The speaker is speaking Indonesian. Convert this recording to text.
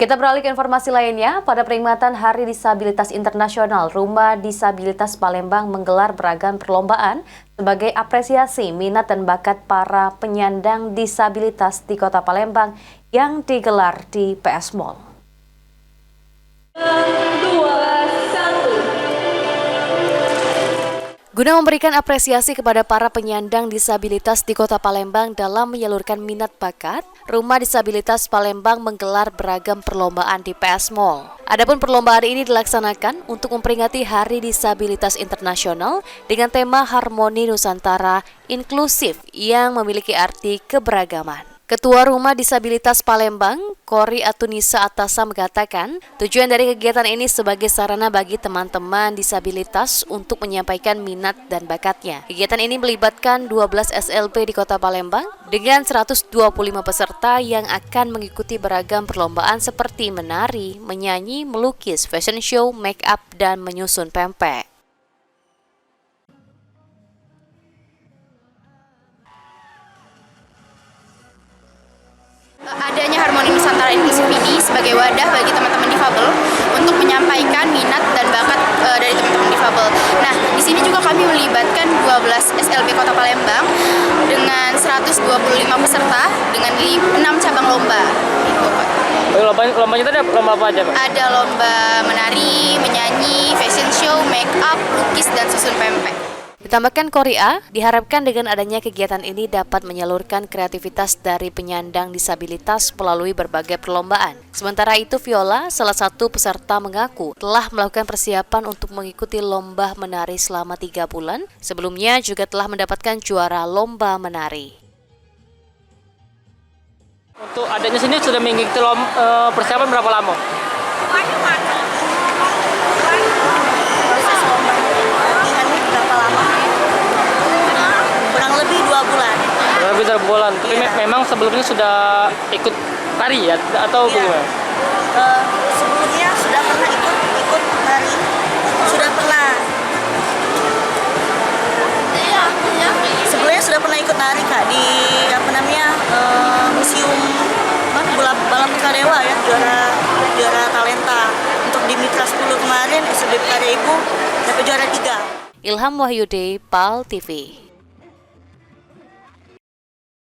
Kita beralih ke informasi lainnya. Pada peringatan Hari Disabilitas Internasional, Rumah Disabilitas Palembang menggelar beragam perlombaan sebagai apresiasi minat dan bakat para penyandang disabilitas di Kota Palembang yang digelar di PS Mall. Guna memberikan apresiasi kepada para penyandang disabilitas di Kota Palembang dalam menyalurkan minat bakat, Rumah Disabilitas Palembang menggelar beragam perlombaan di PS Mall. Adapun perlombaan ini dilaksanakan untuk memperingati Hari Disabilitas Internasional dengan tema Harmoni Nusantara Inklusif yang memiliki arti keberagaman. Ketua Rumah Disabilitas Palembang, Kori Atunisa Atasa mengatakan, tujuan dari kegiatan ini sebagai sarana bagi teman-teman disabilitas untuk menyampaikan minat dan bakatnya. Kegiatan ini melibatkan 12 SLP di Kota Palembang dengan 125 peserta yang akan mengikuti beragam perlombaan seperti menari, menyanyi, melukis, fashion show, make up, dan menyusun pempek. Adanya Harmoni Nusantara Inklusif ini sebagai wadah bagi teman-teman difabel untuk menyampaikan minat dan bakat dari teman-teman difabel. Nah, di sini juga kami melibatkan 12 SLB Kota Palembang dengan 125 peserta dengan 6 cabang lomba. Lombanya tadi lomba apa aja, Pak? Ada lomba menari, menyanyi, fashion show, make up, lukis, dan susun pempek. Ditambahkan Korea, diharapkan dengan adanya kegiatan ini dapat menyalurkan kreativitas dari penyandang disabilitas melalui berbagai perlombaan. Sementara itu, Viola, salah satu peserta, mengaku telah melakukan persiapan untuk mengikuti lomba menari selama 3 bulan. Sebelumnya juga telah mendapatkan juara lomba menari. Untuk adanya sini sudah mengikuti persiapan berapa lama? Lebih dari bulan. Tapi memang sebelumnya sudah ikut tari ya atau bagaimana? Sebelumnya sudah pernah ikut tari, sudah pernah. Sebelumnya sudah pernah ikut tari Kak di museum balap Kadewa ya, juara talenta. Untuk di Mitra 10 kemarin SLB Karya Ibu dapat juara 3. Ilham Wahyudi, PAL TV.